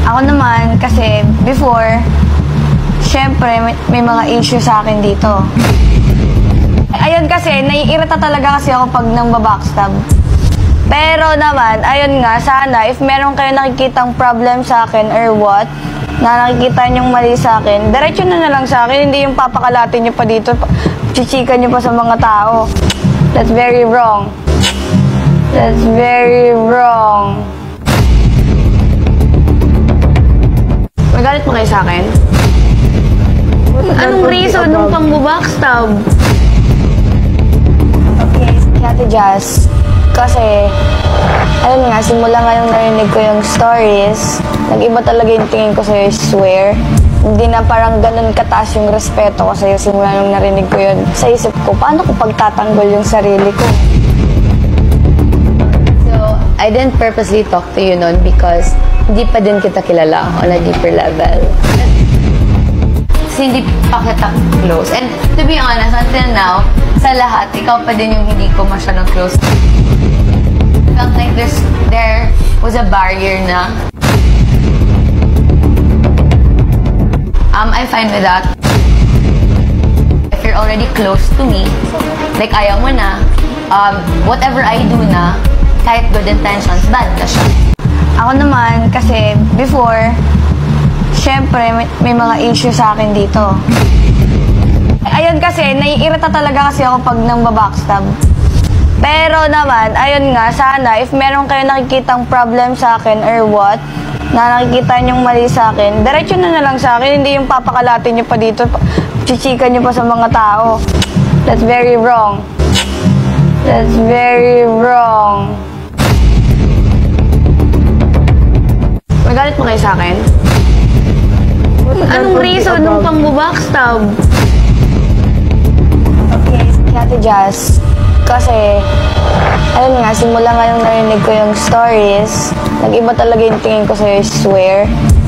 Ako naman, kasi before, syempre may mga issue sa akin dito. Ayun kasi, naiirita talaga kasi ako pag nang babackstab. Pero naman, ayun nga, sana if meron kayo nakikitang problem sa akin or what, na nakikita nyong mali sa akin, diretso na lang sa akin, hindi yung papakalatin nyo pa dito, chichikan nyo pa sa mga tao. That's very wrong. That's very wrong. Magalit mo kayo sa akin? Anong reason nung pang-backstab? Okay, Ate Jazz, kasi, ayun nga, simula nga nung narinig ko yung stories, nag-iba talaga yung tingin ko sa'yo, I swear. Hindi na parang ganun kataas yung respeto ko sa'yo simula nung narinig ko yun. Sa isip ko, paano ko pagtatanggol yung sarili ko? So, I didn't purposely talk to you nun because hindi pa din kita kilala on a deeper level. Kasi hindi pa kita close. And to be honest, until now, sa lahat, ikaw pa din yung hindi ko masyadong close. Felt like there was a barrier na I'm fine with that. If you're already close to me, like ayaw mo na, whatever I do na, kahit good intentions, bad na siya. Ako naman, kasi before, syempre may mga issue sa akin dito. Ayun kasi, naiirita talaga kasi ako pag nang babackstab. Pero naman, ayun nga, sana if meron kayo nakikitang problem sa akin or what, na nakikita nyong mali sa akin, diretso na lang sa akin, hindi yung papakalatin nyo pa dito, chichikan nyo pa sa mga tao. That's very wrong. That's very wrong. Magalit mo kayo sa akin? Anong reason nung pang-backstab? Okay, Ate Jazz, kasi, ayun nga, simula nga nung narinig ko yung stories, nag-iba talaga yung tingin ko sa'yo, I swear.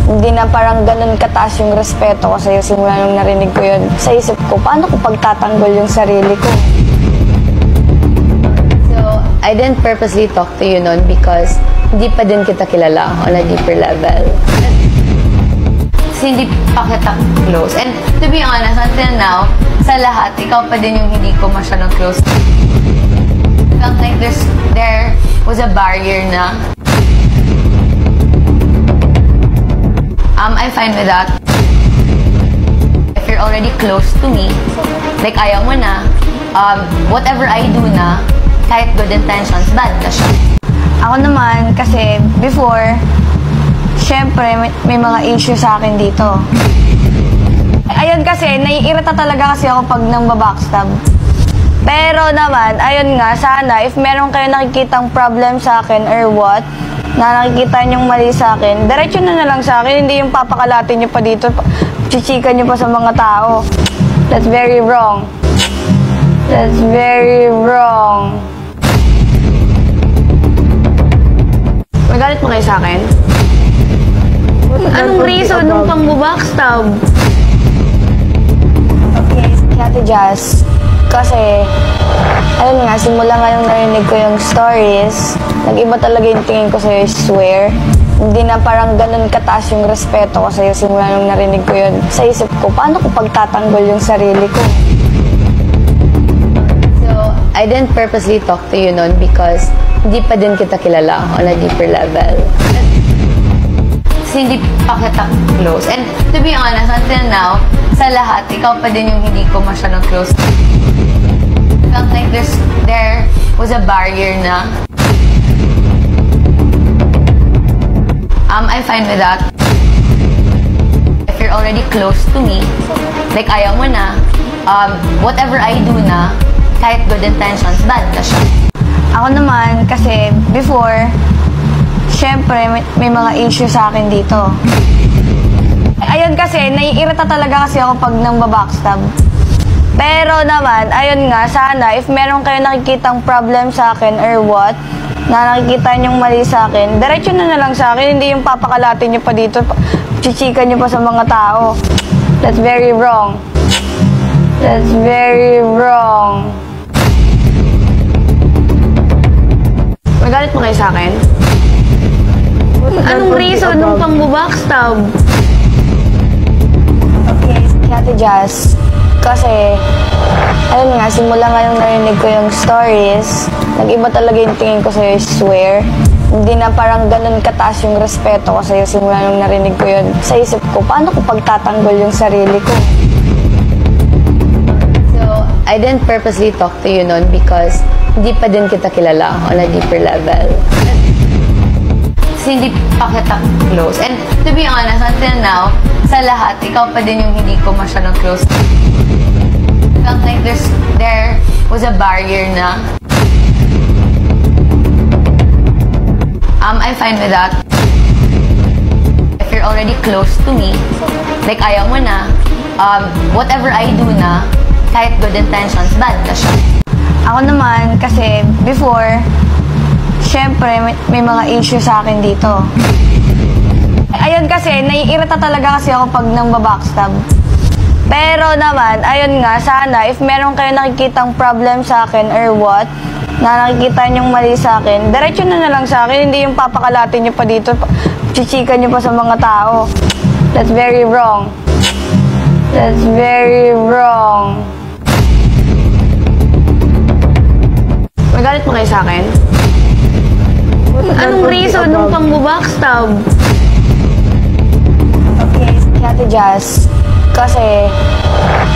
Hindi na parang ganun kataas yung respeto ko sa'yo simula nung narinig ko yun. Sa isip ko, paano ko pagtatanggol yung sarili ko? So, I didn't purposely talk to you nun because hindi pa din kita kilala on a deeper level. Kasi hindi pa kita close. And to be honest, until now, sa lahat, ikaw pa din yung hindi ko masyadong close. Felt like there was a barrier na I'm fine with that. If you're already close to me, like ayaw mo na, whatever I do na, kahit good intentions, bad na siya. Ako naman, kasi before, syempre may mga issue sa akin dito. Ayun kasi, naiirita talaga kasi ako pag nang babackstab. Pero naman, ayun nga, sana if meron kayo nakikitang problem sa akin or what, na nakikita nyong mali sa akin, diretso na lang sa akin, hindi yung papakalatin nyo pa dito, chichikan nyo pa sa mga tao. That's very wrong. That's very wrong. Magalit mo kayo sa akin? Anong reason nung pang-backstab? Okay, Ate Jazz, kasi, ayun nga, simula nga nung narinig ko yung stories, nag-iba talaga yung tingin ko sa'yo, I swear. Hindi na parang ganun kataas yung respeto ko sa'yo simula nung narinig ko yun. Sa isip ko, paano ko pagtatanggol yung sarili ko? So, I didn't purposely talk to you nun because hindi pa din kita kilala on a deeper level. Kasi hindi pa kita close. And to be honest, until now, sa lahat, ikaw pa din yung hindi ko masyadong close. Felt like there was a barrier na I'm fine with that. If you're already close to me, like ayaw mo na, whatever I do na, kahit good intentions, bad na siya. Ako naman, kasi before, syempre may mga issue sa akin dito. Ayun kasi, naiirita talaga kasi ako pag nang babackstab. Pero naman, ayun nga, sana if meron kayo nakikitang problem sa akin or what, na nakikita nyong mali sa akin, diretso na lang sa akin, hindi yung papakalatin nyo pa dito, chichikan nyo pa sa mga tao. That's very wrong. That's very wrong. Magalit mo kayo sa akin? Anong reason nung pang-backstab? Okay, Ate Jazz. Kasi, ayun nga, simula nga nung narinig ko yung stories, nag-iba talaga yung tingin ko sa'yo, I swear. Hindi na parang ganun kataas yung respeto ko sa'yo simula nung narinig ko yun. Sa isip ko, paano ko pagtatanggol yung sarili ko? So, I didn't purposely talk to you noon because hindi pa din kita kilala on a deeper level. Kasi hindi pa kita close. And to be honest, until now, sa lahat, ikaw pa din yung hindi ko masyadong close. Felt like there was a barrier na I'm fine with that. If you're already close to me, like ayaw mo na, whatever I do na, kahit good intentions, bad na siya. Ako naman, kasi before, syempre, may mga issue sa akin dito. Ayun kasi, naiirita talaga kasi ako pag nang babackstab. Pero naman, ayun nga, sana, if meron kayo nakikitang problem sa akin or what, na nakikita niyong mali sa akin, diretso na lang sa akin, hindi yung papakalatin niyo pa dito, chichika niyo pa sa mga tao. That's very wrong. That's very wrong. Magalit mo kayo sa akin? Anong reason nung pang-backstab? Okay, Ate Jazz. Kasi,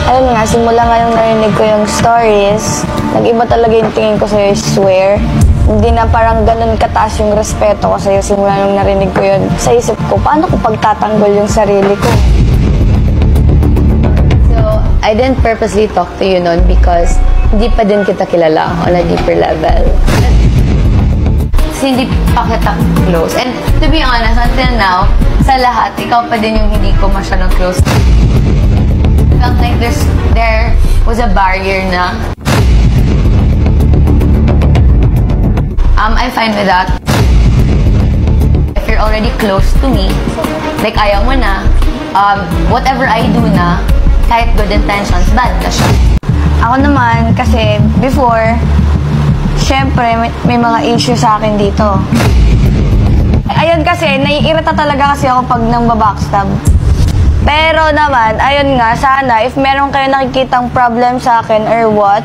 ayun nga, simula nga nung narinig ko yung stories, nag-iba talaga yung tingin ko sa'yo, I swear. Hindi na parang ganun kataas yung respeto ko sa'yo simula nung narinig ko yun. Sa isip ko, paano ko pagtatanggol yung sarili ko? So, I didn't purposely talk to you noon because hindi pa din kita kilala on a deeper level. Kasi hindi pa kita close. And to be honest, until now, sa lahat, ikaw pa din yung hindi ko masyadong close. Felt like there was a barrier na I'm fine with that. If you're already close to me, like ayaw mo na, whatever I do na, kahit good intentions, bad na siya. Ako naman, kasi before, syempre, may mga issue sa akin dito. Ayun kasi, naiirita talaga kasi ako pag nang babackstab. Pero naman, ayun nga, sana, if meron kayo nakikitang problem sa akin or what,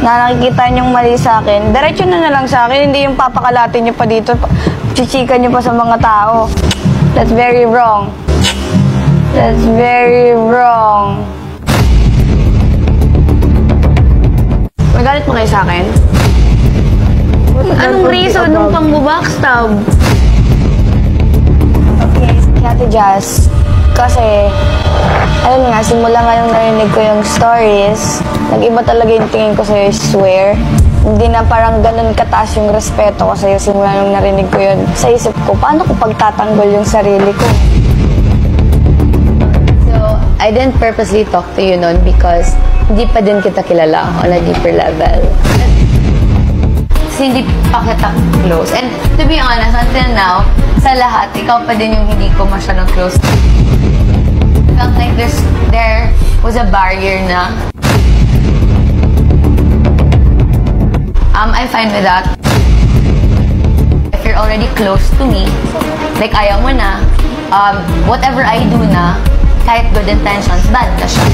na nakikita niyong mali sa akin, diretso na lang sa akin, hindi yung papakalatin niyo pa dito, chichika niyo pa sa mga tao. That's very wrong. That's very wrong. Magalit mo kayo sa akin? Anong reason nung pang-backstab? Okay, Ate Jazz. Kasi, ayun nga, simula nga nung narinig ko yung stories, nag-iba talaga yung tingin ko sa'yo, I swear. Hindi na parang ganun kataas yung respeto ko sa'yo simula nung narinig ko yun. Sa isip ko, paano ko pagtatanggol yung sarili ko? So, I didn't purposely talk to you noon because hindi pa din kita kilala on a deeper level. Kasi hindi pa kita close. And to be honest, until now, sa lahat, ikaw pa din yung hindi ko masyadong close. Felt like there was a barrier na I'm fine with that. If you're already close to me, like ayaw mo na, whatever I do na, kahit good intentions, bad na siya.